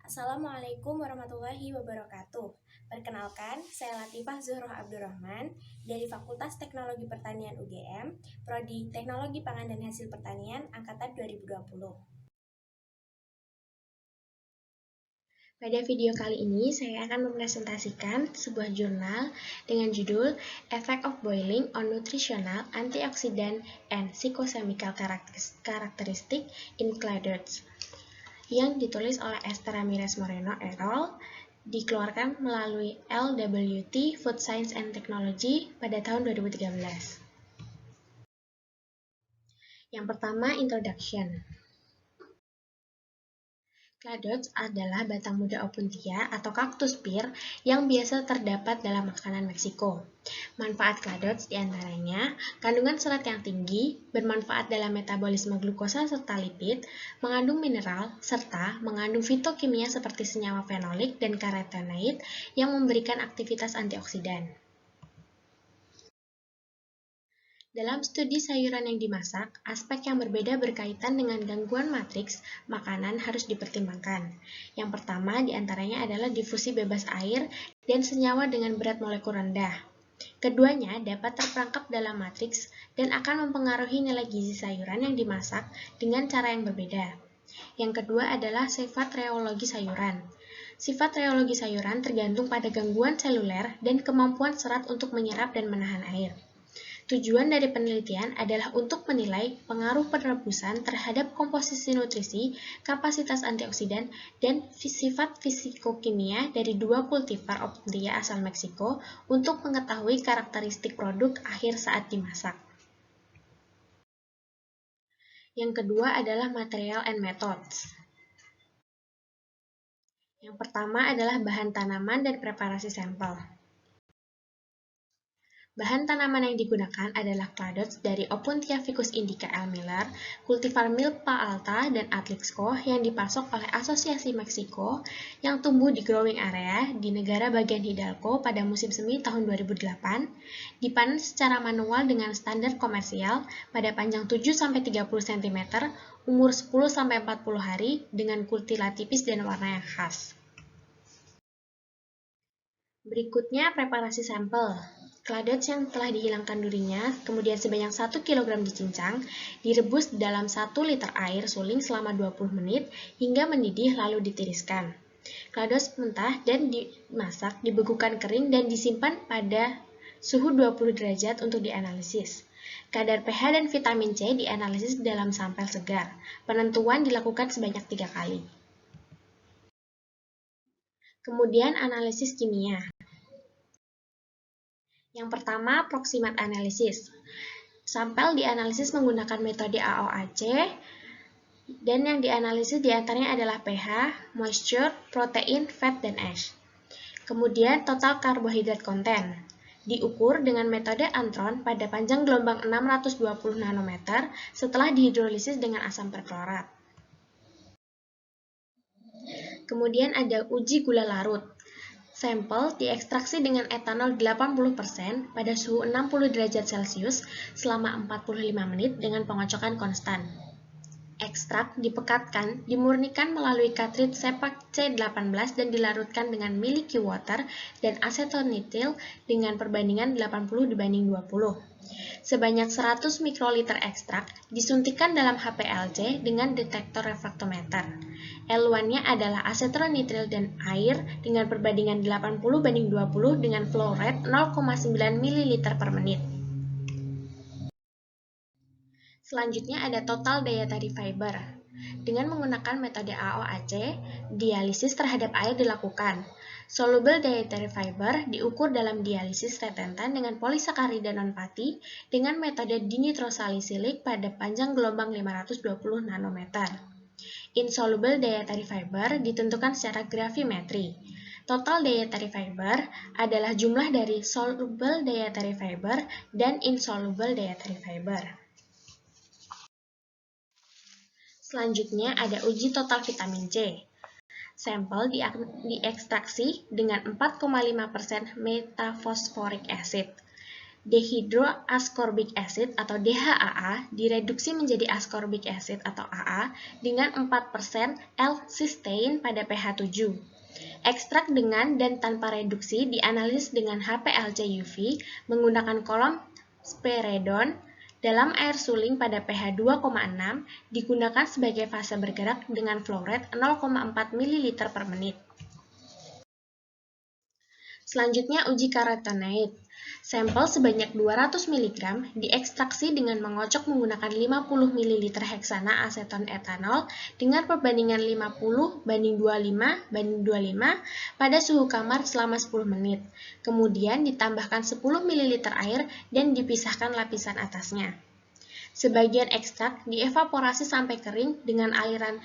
Assalamualaikum warahmatullahi wabarakatuh. Perkenalkan, saya Latifah Zuhroh Abdurrahman dari Fakultas Teknologi Pertanian UGM, Prodi Teknologi Pangan dan Hasil Pertanian Angkatan 2020. Pada video kali ini, saya akan mempresentasikan sebuah jurnal dengan judul Effect of Boiling on Nutritional, Antioxidant, and Phycochemical Characteristic in Cladiotes, yang ditulis oleh Esther Ramirez Moreno et al., dikeluarkan melalui LWT Food Science and Technology pada tahun 2013. Yang pertama, Introduction. Cladiotes adalah batang muda Opuntia atau kaktus pir yang biasa terdapat dalam makanan Meksiko. Manfaat cladiotes diantaranya kandungan serat yang tinggi, bermanfaat dalam metabolisme glukosa serta lipid, mengandung mineral, serta mengandung fitokimia seperti senyawa fenolik dan karotenoid yang memberikan aktivitas antioksidan. Dalam studi sayuran yang dimasak, aspek yang berbeda berkaitan dengan gangguan matriks makanan harus dipertimbangkan. Yang pertama diantaranya adalah difusi bebas air dan senyawa dengan berat molekul rendah. Keduanya dapat terperangkap dalam matriks dan akan mempengaruhi nilai gizi sayuran yang dimasak dengan cara yang berbeda. Yang kedua adalah sifat reologi sayuran. Sifat reologi sayuran tergantung pada gangguan seluler dan kemampuan serat untuk menyerap dan menahan air. Tujuan dari penelitian adalah untuk menilai pengaruh perebusan terhadap komposisi nutrisi, kapasitas antioksidan, dan sifat fisikokimia dari dua kultivar Opuntia asal Meksiko untuk mengetahui karakteristik produk akhir saat dimasak. Yang kedua adalah Material and Methods. Yang pertama adalah bahan tanaman dan preparasi sampel. Bahan tanaman yang digunakan adalah cladiotes dari Opuntia ficus indica L. Miller, kultivar Milpa alta, dan Atlixco yang dipasok oleh Asosiasi Meksiko yang tumbuh di growing area di negara bagian Hidalgo pada musim semi tahun 2008, dipanen secara manual dengan standar komersial pada panjang 7-30 cm, umur 10-40 hari dengan kultila tipis dan warna yang khas. Berikutnya preparasi sampel. Cladiotes yang telah dihilangkan durinya, kemudian sebanyak 1 kg dicincang, direbus dalam 1 liter air suling selama 20 menit hingga mendidih lalu ditiriskan. Cladiotes mentah dan dimasak, dibekukan kering dan disimpan pada suhu 20 derajat untuk dianalisis. Kadar pH dan vitamin C dianalisis dalam sampel segar. Penentuan dilakukan sebanyak 3 kali. Kemudian analisis kimia. Yang pertama, proximate analysis. Sampel dianalisis menggunakan metode AOAC, dan yang dianalisis diantaranya adalah pH, moisture, protein, fat, dan ash. Kemudian, total karbohidrat content. Diukur dengan metode Antron pada panjang gelombang 620 nanometer setelah dihidrolisis dengan asam perklorat. Kemudian ada uji gula larut. Sampel diekstraksi dengan etanol 80% pada suhu 60 derajat Celcius selama 45 menit dengan pengocokan konstan. Ekstrak dipekatkan, dimurnikan melalui cartridge Sepak C18 dan dilarutkan dengan milky water dan asetonitrile dengan perbandingan 80:20. Sebanyak 100 mikroliter ekstrak disuntikkan dalam HPLC dengan detektor refraktometer. L1-nya adalah asetonitrile dan air dengan perbandingan 80:20 dengan flow rate 0,9 ml per menit. Selanjutnya ada total dietary fiber. Dengan menggunakan metode AOAC, dialisis terhadap air dilakukan. Soluble dietary fiber diukur dalam dialisis retentan dengan polisakarida non-fatty dengan metode dinitrosalisilik pada panjang gelombang 520 nanometer. Insoluble dietary fiber ditentukan secara gravimetri. Total dietary fiber adalah jumlah dari soluble dietary fiber dan insoluble dietary fiber. Selanjutnya ada uji total vitamin C. Sampel diekstraksi dengan 4,5% metafosforic acid. dehydroascorbic acid atau DHAA direduksi menjadi ascorbic acid atau AA dengan 4% L-cysteine pada pH 7. Ekstrak dengan dan tanpa reduksi dianalisis dengan HPLC UV menggunakan kolom spiredon dalam air suling pada pH 2,6 digunakan sebagai fase bergerak dengan flow rate 0,4 ml per menit. Selanjutnya uji karotenoid. Sampel sebanyak 200 mg diekstraksi dengan mengocok menggunakan 50 ml heksana aseton etanol dengan perbandingan 50:25:25 pada suhu kamar selama 10 menit. Kemudian ditambahkan 10 ml air dan dipisahkan lapisan atasnya. Sebagian ekstrak dievaporasi sampai kering dengan aliran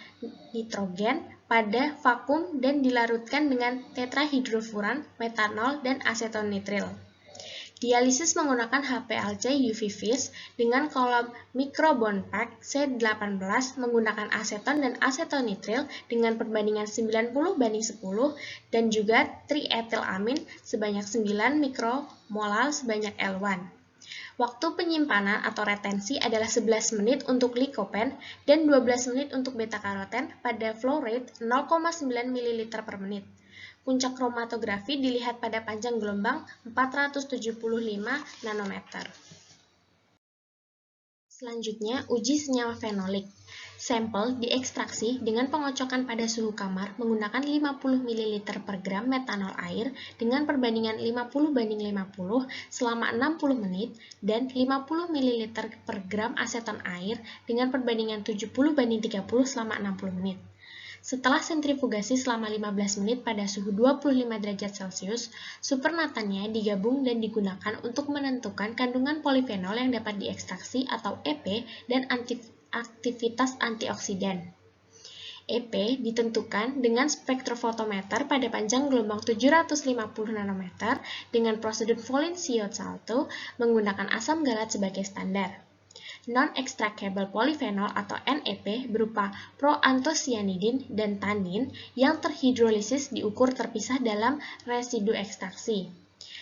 nitrogen pada vakum dan dilarutkan dengan tetrahidrofuran, metanol, dan aseton nitril. Dialisis menggunakan HPLC UV vis dengan kolom microbond pack C18 menggunakan aseton dan aseton nitril dengan perbandingan 90:10 dan juga trietilamin sebanyak 9 mikromol sebanyak L1. Waktu penyimpanan atau retensi adalah 11 menit untuk likopen dan 12 menit untuk beta-karoten pada flow rate 0,9 ml per menit. Puncak kromatografi dilihat pada panjang gelombang 475 nanometer. Selanjutnya, uji senyawa fenolik. Sampel diekstraksi dengan pengocokan pada suhu kamar menggunakan 50 ml per gram metanol air dengan perbandingan 50:50 selama 60 menit dan 50 ml per gram aseton air dengan perbandingan 70:30 selama 60 menit. Setelah sentrifugasi selama 15 menit pada suhu 25 derajat Celcius, supernatannya digabung dan digunakan untuk menentukan kandungan polifenol yang dapat diekstraksi atau EP dan aktivitas antioksidan. EP ditentukan dengan spektrofotometer pada panjang gelombang 750 nanometer dengan prosedur Follin-Ciotzalto menggunakan asam galat sebagai standar. Non-extractable polyphenol atau NEP berupa proanthocyanidin dan tannin yang terhidrolisis diukur terpisah dalam residu ekstraksi.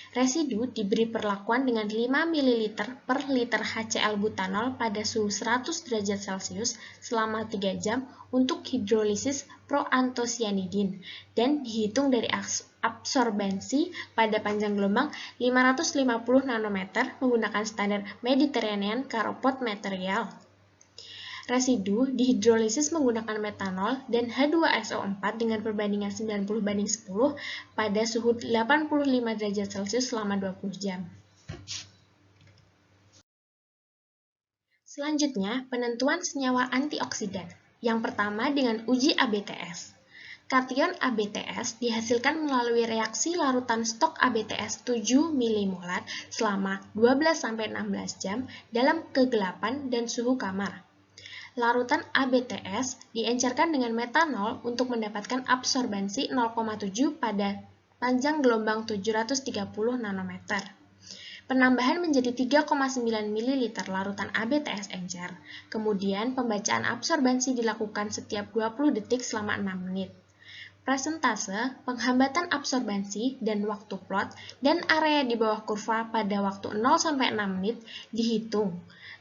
Residu diberi perlakuan dengan 5 ml per liter HCl butanol pada suhu 100 derajat Celcius selama 3 jam untuk hidrolisis proanthocyanidin dan dihitung dari absorbensi pada panjang gelombang 550 nanometer menggunakan standar Mediterranean Caropod Material. Residu dihidrolisis menggunakan metanol dan H2SO4 dengan perbandingan 90:10 pada suhu 85 derajat Celcius selama 20 jam. Selanjutnya, penentuan senyawa antioksidan. Yang pertama dengan uji ABTS. Kation ABTS dihasilkan melalui reaksi larutan stok ABTS 7 mmol selama 12-16 jam dalam kegelapan dan suhu kamar. Larutan ABTS diencerkan dengan metanol untuk mendapatkan absorbensi 0,7 pada panjang gelombang 730 nanometer. Penambahan menjadi 3,9 ml larutan ABTS encer. Kemudian pembacaan absorbensi dilakukan setiap 20 detik selama 6 menit. Presentase, penghambatan absorbensi, dan waktu plot, dan area di bawah kurva pada waktu 0-6 menit dihitung.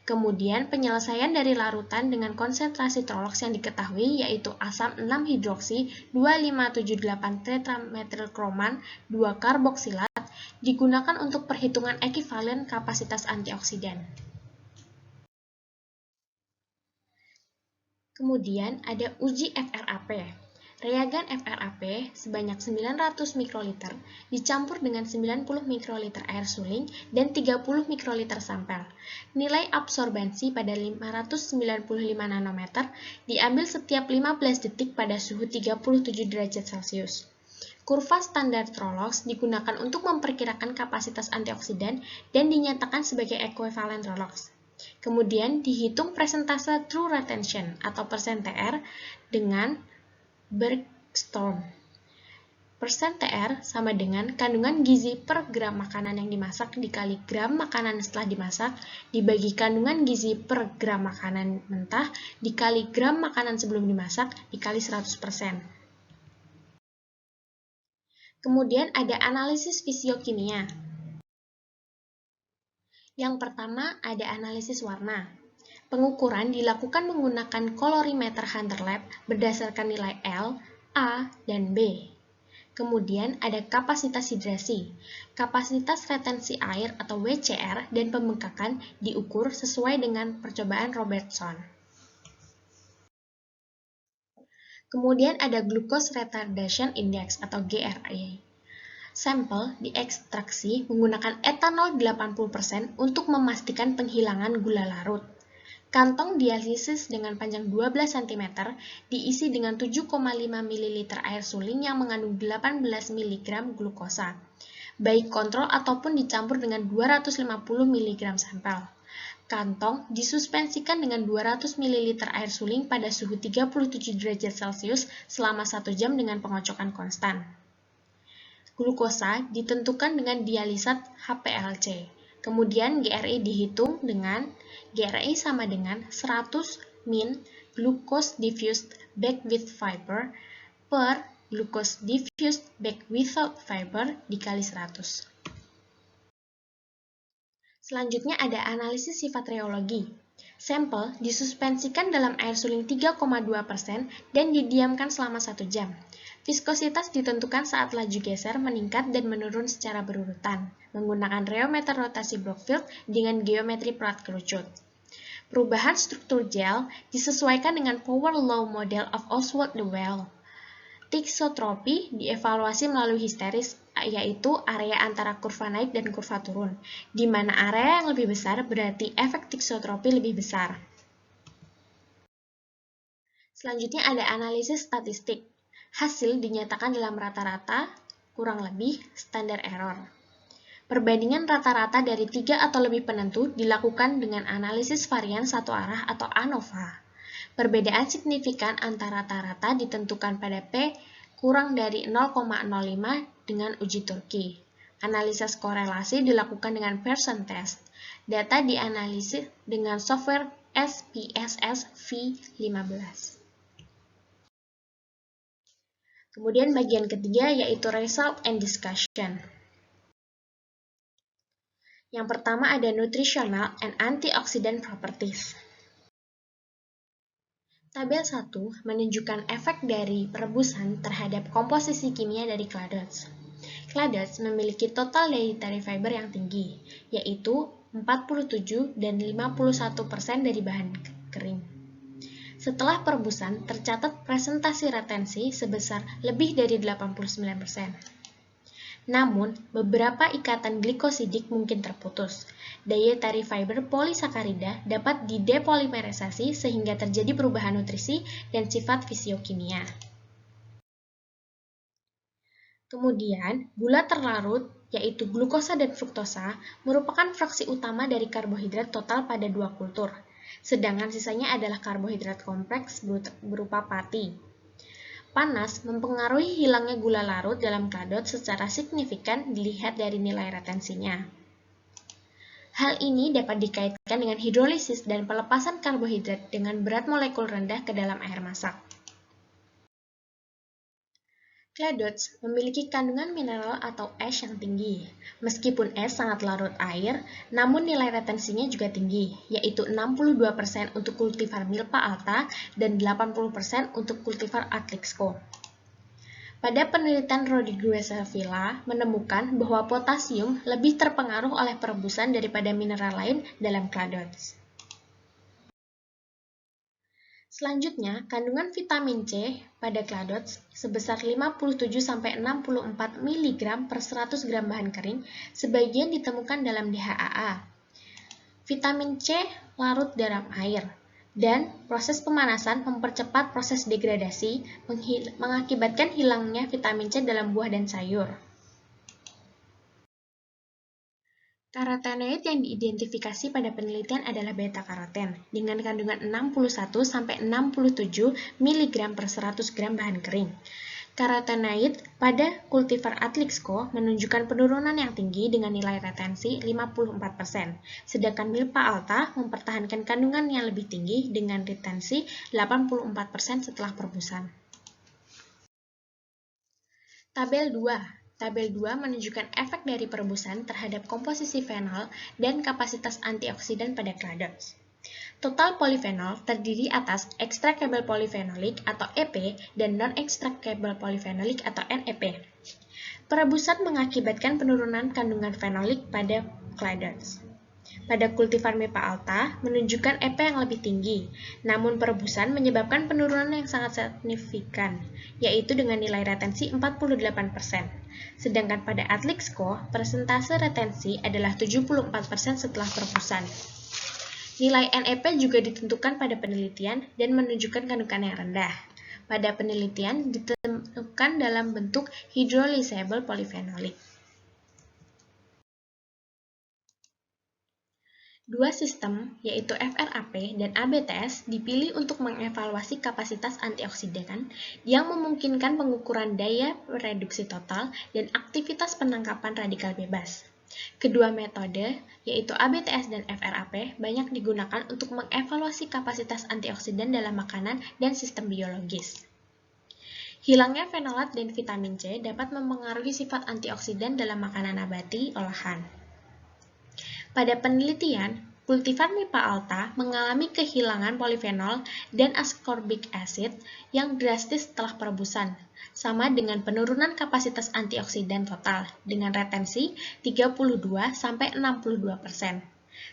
Kemudian penyelesaian dari larutan dengan konsentrasi trolox yang diketahui yaitu asam 6-hidroksi 2578 tetramethylkroman 2-karboksilat digunakan untuk perhitungan ekivalen kapasitas antioksidan. Kemudian ada uji FRAP. Reagen FRAP sebanyak 900 mikroliter dicampur dengan 90 mikroliter air suling dan 30 mikroliter sampel. Nilai absorbensi pada 595 nanometer diambil setiap 15 detik pada suhu 37 derajat Celcius. Kurva standar Trolox digunakan untuk memperkirakan kapasitas antioksidan dan dinyatakan sebagai ekuivalen Trolox. Kemudian dihitung presentase true retention atau persen TR dengan Bergstrom. Persen TR sama dengan kandungan gizi per gram makanan yang dimasak dikali gram makanan setelah dimasak dibagi kandungan gizi per gram makanan mentah dikali gram makanan sebelum dimasak dikali 100%. Kemudian ada analisis fisiokimia. Yang pertama ada analisis warna. Pengukuran dilakukan menggunakan kolorimeter Hunter Lab berdasarkan nilai L, A, dan B. Kemudian ada kapasitas hidrasi. Kapasitas retensi air atau WCR dan pembengkakan diukur sesuai dengan percobaan Robertson. Kemudian ada Glucose Retardation Index atau GRI. Sampel diekstraksi menggunakan etanol 80% untuk memastikan penghilangan gula larut. Kantong dialisis dengan panjang 12 cm diisi dengan 7,5 ml air suling yang mengandung 18 mg glukosa, baik kontrol ataupun dicampur dengan 250 mg sampel. Kantong disuspensikan dengan 200 ml air suling pada suhu 37 derajat Celcius selama 1 jam dengan pengocokan konstan. Glukosa ditentukan dengan dialisat HPLC. Kemudian GRI dihitung dengan GRI sama dengan 100 min glucose diffused back with fiber per glucose diffused back without fiber dikali 100. Selanjutnya ada analisis sifat reologi. Sampel disuspensikan dalam air suling 3,2% dan didiamkan selama 1 jam. Viskositas ditentukan saat laju geser meningkat dan menurun secara berurutan, menggunakan rheometer rotasi Brockfield dengan geometri plat kerucut. Perubahan struktur gel disesuaikan dengan Power Law Model of Oswald-Dewey. Thixotropi dievaluasi melalui histeris, yaitu area antara kurva naik dan kurva turun, di mana area yang lebih besar berarti efek thixotropi lebih besar. Selanjutnya ada analisis statistik. Hasil dinyatakan dalam rata-rata, kurang lebih, standar error. Perbandingan rata-rata dari 3 atau lebih penentu dilakukan dengan analisis varian satu arah atau ANOVA. Perbedaan signifikan antara rata-rata ditentukan pada P kurang dari 0,05 dengan uji Turki. Analisis korelasi dilakukan dengan Pearson test. Data dianalisis dengan software SPSS V15. Kemudian bagian ketiga yaitu result and discussion. Yang pertama ada nutritional and antioxidant properties. Tabel 1 menunjukkan efek dari perebusan terhadap komposisi kimia dari cladots. Cladots memiliki total dietary fiber yang tinggi, yaitu 47 dan 51% dari bahan kering. Setelah perebusan, tercatat presentasi retensi sebesar lebih dari 89%. Namun, beberapa ikatan glikosidik mungkin terputus. Dietary fiber polisakarida dapat didepolimerisasi sehingga terjadi perubahan nutrisi dan sifat fisiokimia. Kemudian, gula terlarut, yaitu glukosa dan fruktosa, merupakan fraksi utama dari karbohidrat total pada 2 kultur. Sedangkan sisanya adalah karbohidrat kompleks berupa pati. Panas mempengaruhi hilangnya gula larut dalam kladot secara signifikan dilihat dari nilai retensinya. Hal ini dapat dikaitkan dengan hidrolisis dan pelepasan karbohidrat dengan berat molekul rendah ke dalam air masak. Cladots memiliki kandungan mineral atau ash yang tinggi. Meskipun ash sangat larut air, namun nilai retensinya juga tinggi, yaitu 62% untuk kultivar Milpa alta dan 80% untuk kultivar Atlixco. Pada penelitian Rodriguez Villa menemukan bahwa potasium lebih terpengaruh oleh perebusan daripada mineral lain dalam cladots. Selanjutnya, kandungan vitamin C pada cladots sebesar 57-64 mg per 100 gram bahan kering sebagian ditemukan dalam DHAA. Vitamin C larut dalam air, dan proses pemanasan mempercepat proses degradasi mengakibatkan hilangnya vitamin C dalam buah dan sayur. Karotenoid yang diidentifikasi pada penelitian adalah beta-karoten dengan kandungan 61-67 mg per 100 gram bahan kering. Karotenoid pada kultivar Atlixco menunjukkan penurunan yang tinggi dengan nilai retensi 54%, sedangkan Milpa alta mempertahankan kandungan yang lebih tinggi dengan retensi 84% setelah perebusan. Tabel 2 Tabel 2 menunjukkan efek dari perebusan terhadap komposisi fenol dan kapasitas antioksidan pada cladots. Total polifenol terdiri atas extractable polyphenolic atau EP dan non-extractable polyphenolic atau NEP. Perebusan mengakibatkan penurunan kandungan fenolik pada cladots. Pada kultivar Milpa alta menunjukkan EP yang lebih tinggi, namun perebusan menyebabkan penurunan yang sangat signifikan, yaitu dengan nilai retensi 48%. Sedangkan pada Atlixco, persentase retensi adalah 74% setelah perebusan. Nilai NEP juga ditentukan pada penelitian dan menunjukkan kandungan yang rendah. Pada penelitian ditemukan dalam bentuk hydrolysable polyphenolic. Dua sistem, yaitu FRAP dan ABTS, dipilih untuk mengevaluasi kapasitas antioksidan yang memungkinkan pengukuran daya reduksi total dan aktivitas penangkapan radikal bebas. Kedua metode, yaitu ABTS dan FRAP, banyak digunakan untuk mengevaluasi kapasitas antioksidan dalam makanan dan sistem biologis. Hilangnya fenolat dan vitamin C dapat mempengaruhi sifat antioksidan dalam makanan nabati olahan. Pada penelitian, kultivar Milpa alta mengalami kehilangan polifenol dan ascorbic acid yang drastis setelah perebusan, sama dengan penurunan kapasitas antioksidan total dengan retensi 32–62%.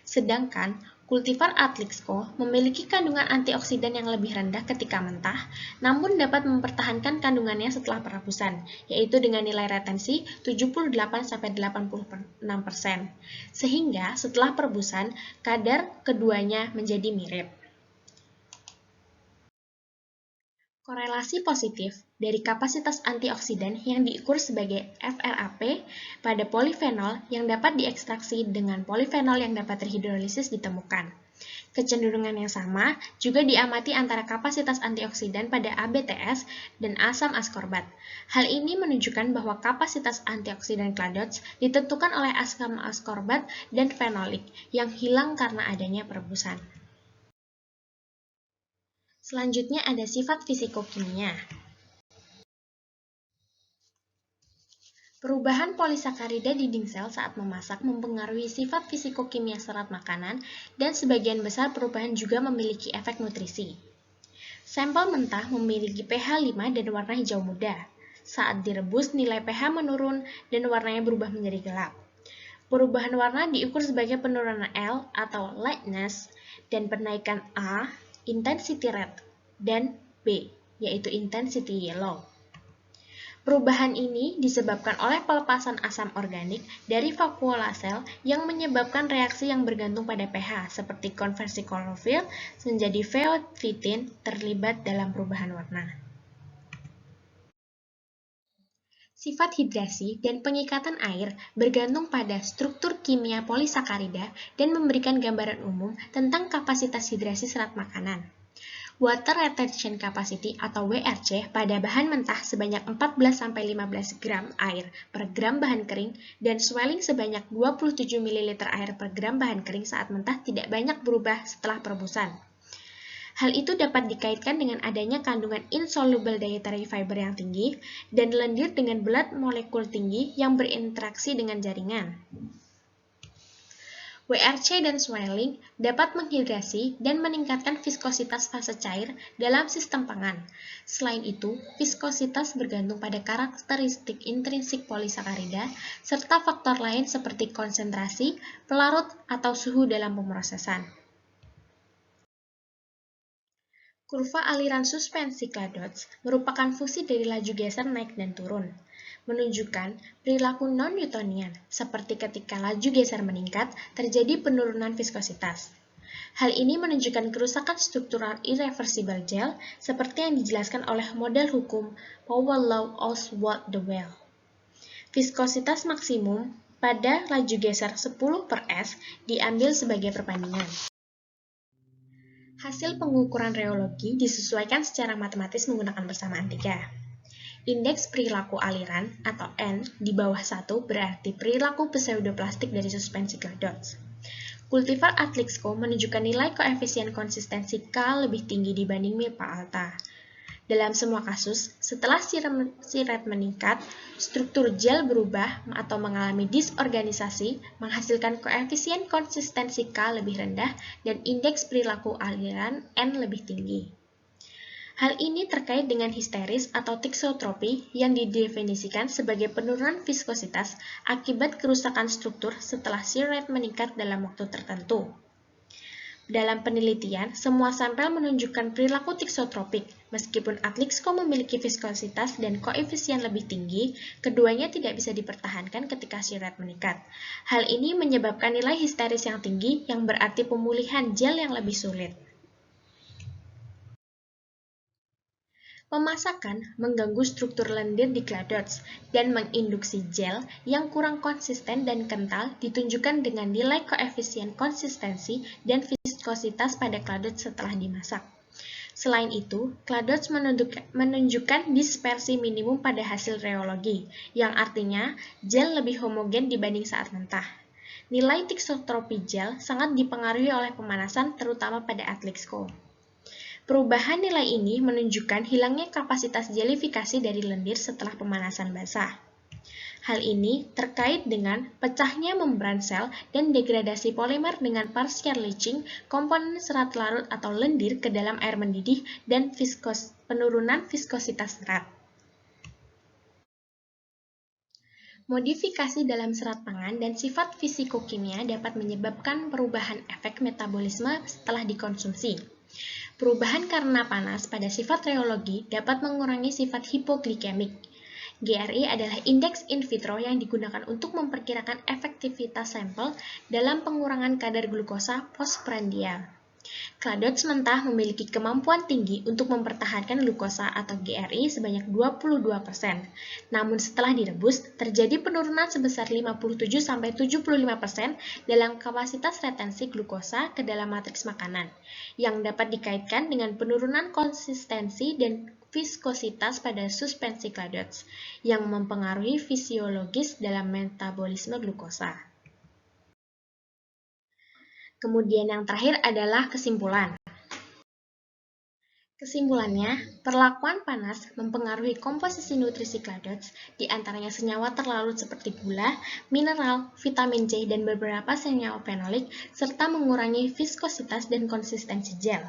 Sedangkan kultivar Atlixco memiliki kandungan antioksidan yang lebih rendah ketika mentah, namun dapat mempertahankan kandungannya setelah perebusan, yaitu dengan nilai retensi 78–86%. Sehingga setelah perebusan, kadar keduanya menjadi mirip. Korelasi positif dari kapasitas antioksidan yang diukur sebagai FRAP pada polifenol yang dapat diekstraksi dengan polifenol yang dapat terhidrolisis ditemukan. Kecenderungan yang sama juga diamati antara kapasitas antioksidan pada ABTS dan asam askorbat. Hal ini menunjukkan bahwa kapasitas antioksidan cladots ditentukan oleh asam askorbat dan fenolik yang hilang karena adanya perebusan. Selanjutnya ada sifat fisikokimia. Perubahan polisakarida dinding sel saat memasak mempengaruhi sifat fisikokimia serat makanan dan sebagian besar perubahan juga memiliki efek nutrisi. Sampel mentah memiliki pH 5 dan warna hijau muda. Saat direbus, nilai pH menurun dan warnanya berubah menjadi gelap. Perubahan warna diukur sebagai penurunan L atau lightness dan penaikan A, intensity red, dan B, yaitu intensity yellow. Perubahan ini disebabkan oleh pelepasan asam organik dari vakuola sel yang menyebabkan reaksi yang bergantung pada pH, seperti konversi klorofil menjadi feofitin terlibat dalam perubahan warna. Sifat hidrasi dan pengikatan air bergantung pada struktur kimia polisakarida dan memberikan gambaran umum tentang kapasitas hidrasi serat makanan. Water Retention Capacity atau WRC pada bahan mentah sebanyak 14–15 gram air per gram bahan kering dan swelling sebanyak 27 ml air per gram bahan kering saat mentah tidak banyak berubah setelah perebusan. Hal itu dapat dikaitkan dengan adanya kandungan insoluble dietary fiber yang tinggi dan lendir dengan berat molekul tinggi yang berinteraksi dengan jaringan. WRC dan swelling dapat menghidrasi dan meningkatkan viskositas fase cair dalam sistem pangan. Selain itu, viskositas bergantung pada karakteristik intrinsik polisakarida serta faktor lain seperti konsentrasi, pelarut, atau suhu dalam pemrosesan. Kurva aliran suspensi cladots merupakan fungsi dari laju geser naik dan turun, menunjukkan perilaku non-Newtonian, seperti ketika laju geser meningkat, terjadi penurunan viskositas. Hal ini menunjukkan kerusakan struktural irreversible gel, seperti yang dijelaskan oleh model hukum Power Law Oswald-Dewey. Viskositas maksimum pada laju geser 10/s diambil sebagai perbandingan. Hasil pengukuran reologi disesuaikan secara matematis menggunakan persamaan 3. Indeks perilaku aliran atau N di bawah 1 berarti perilaku pseudoplastik dari suspensi cladots. Kultivar Atlixco menunjukkan nilai koefisien konsistensi K lebih tinggi dibanding Milpa alta. Dalam semua kasus, setelah sirat meningkat, struktur gel berubah atau mengalami disorganisasi, menghasilkan koefisien konsistensi K lebih rendah dan indeks perilaku aliran N lebih tinggi. Hal ini terkait dengan histeris atau tiksotropi yang didefinisikan sebagai penurunan viskositas akibat kerusakan struktur setelah sirat meningkat dalam waktu tertentu. Dalam penelitian, semua sampel menunjukkan perilaku tiksotropik. Meskipun Atlixco memiliki viskositas dan koefisien lebih tinggi, keduanya tidak bisa dipertahankan ketika sirat meningkat. Hal ini menyebabkan nilai histeris yang tinggi, yang berarti pemulihan gel yang lebih sulit. Pemasakan mengganggu struktur lendir di cladots dan menginduksi gel yang kurang konsisten dan kental ditunjukkan dengan nilai koefisien konsistensi dan viskositas pada cladots setelah dimasak. Selain itu, cladots menunjukkan dispersi minimum pada hasil reologi, yang artinya gel lebih homogen dibanding saat mentah. Nilai tiksotropi gel sangat dipengaruhi oleh pemanasan, terutama pada Atlixco. Perubahan nilai ini menunjukkan hilangnya kapasitas gelifikasi dari lendir setelah pemanasan basah. Hal ini terkait dengan pecahnya membran sel dan degradasi polimer dengan partial leaching komponen serat larut atau lendir ke dalam air mendidih dan penurunan viskositas serat. Modifikasi dalam serat pangan dan sifat fisikokimia dapat menyebabkan perubahan efek metabolisme setelah dikonsumsi. Perubahan karena panas pada sifat reologi dapat mengurangi sifat hipoglikemik. GRI adalah indeks in vitro yang digunakan untuk memperkirakan efektivitas sampel dalam pengurangan kadar glukosa postprandial. Cladots mentah memiliki kemampuan tinggi untuk mempertahankan glukosa atau GRI sebanyak 22%. Namun setelah direbus, terjadi penurunan sebesar 57–75% dalam kapasitas retensi glukosa ke dalam matriks makanan, yang dapat dikaitkan dengan penurunan konsistensi dan viskositas pada suspensi cladots, yang mempengaruhi fisiologis dalam metabolisme glukosa. Kemudian yang terakhir adalah kesimpulan. Kesimpulannya, perlakuan panas mempengaruhi komposisi nutrisi cladots, di antaranya senyawa terlarut seperti gula, mineral, vitamin C, dan beberapa senyawa fenolik, serta mengurangi viskositas dan konsistensi gel.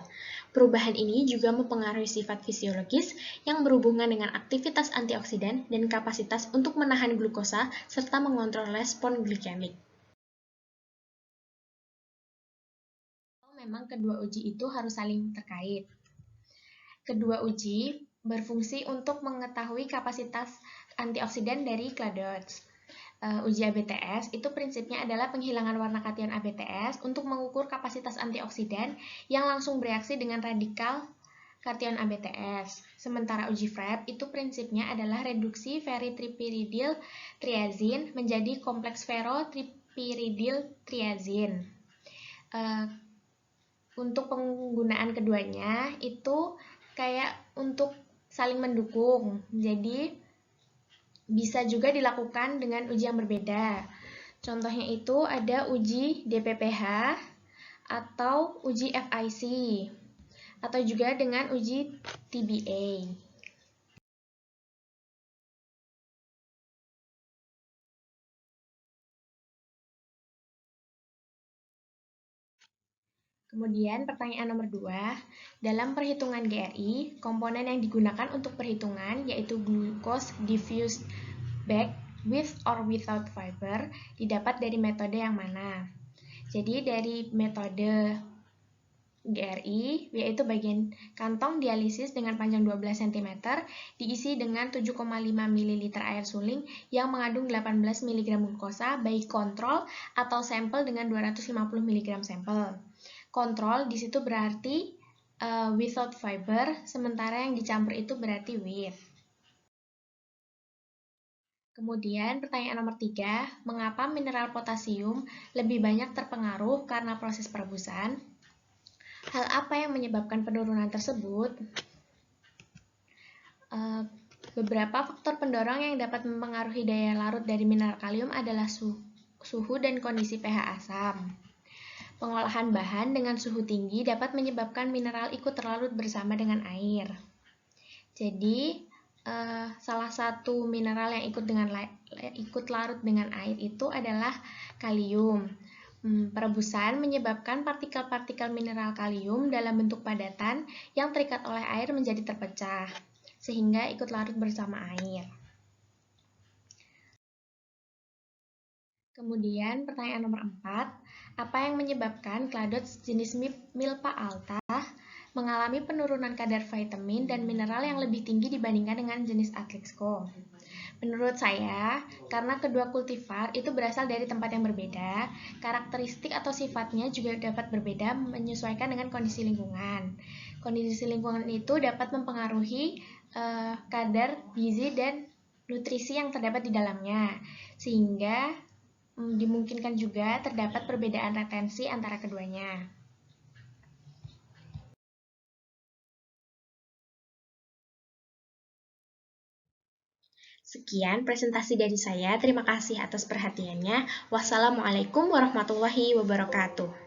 Perubahan ini juga mempengaruhi sifat fisiologis yang berhubungan dengan aktivitas antioksidan dan kapasitas untuk menahan glukosa serta mengontrol respon glikemik. Memang kedua uji itu harus saling terkait. Kedua uji berfungsi untuk mengetahui kapasitas antioksidan dari cladots. Uji ABTS itu prinsipnya adalah penghilangan warna kation ABTS untuk mengukur kapasitas antioksidan yang langsung bereaksi dengan radikal kation ABTS. Sementara uji FREP itu prinsipnya adalah reduksi ferritripyridyl triazin menjadi kompleks ferrotripyridyl triazin. Untuk penggunaan keduanya itu kayak untuk saling mendukung. Jadi bisa juga dilakukan dengan uji yang berbeda. Contohnya itu ada uji DPPH atau uji FIC atau juga dengan uji TBA. Kemudian pertanyaan nomor 2, dalam perhitungan GRI, komponen yang digunakan untuk perhitungan yaitu glucose diffused back with or without fiber didapat dari metode yang mana? Jadi dari metode GRI, yaitu bagian kantong dialisis dengan panjang 12 cm, diisi dengan 7,5 ml air suling yang mengandung 18 mg glukosa baik kontrol atau sampel dengan 250 mg sampel. Kontrol di situ berarti without fiber, sementara yang dicampur itu berarti with. Kemudian pertanyaan nomor 3, mengapa mineral potasium lebih banyak terpengaruh karena proses perebusan? Hal apa yang menyebabkan penurunan tersebut? Beberapa faktor pendorong yang dapat mempengaruhi daya larut dari mineral kalium adalah suhu dan kondisi pH asam. Pengolahan bahan dengan suhu tinggi dapat menyebabkan mineral ikut terlarut bersama dengan air. Jadi, salah satu mineral yang ikut larut dengan air itu adalah kalium. Perebusan menyebabkan partikel-partikel mineral kalium dalam bentuk padatan yang terikat oleh air menjadi terpecah, sehingga ikut larut bersama air. Kemudian pertanyaan nomor 4, apa yang menyebabkan kladot jenis milpa alta mengalami penurunan kadar vitamin dan mineral yang lebih tinggi dibandingkan dengan jenis Atlixco? Menurut saya, karena kedua kultivar itu berasal dari tempat yang berbeda, karakteristik atau sifatnya juga dapat berbeda menyesuaikan dengan kondisi lingkungan. Kondisi lingkungan itu dapat mempengaruhi kadar gizi dan nutrisi yang terdapat di dalamnya, sehingga dimungkinkan juga terdapat perbedaan retensi antara keduanya. Sekian presentasi dari saya. Terima kasih atas perhatiannya. Wassalamualaikum warahmatullahi wabarakatuh.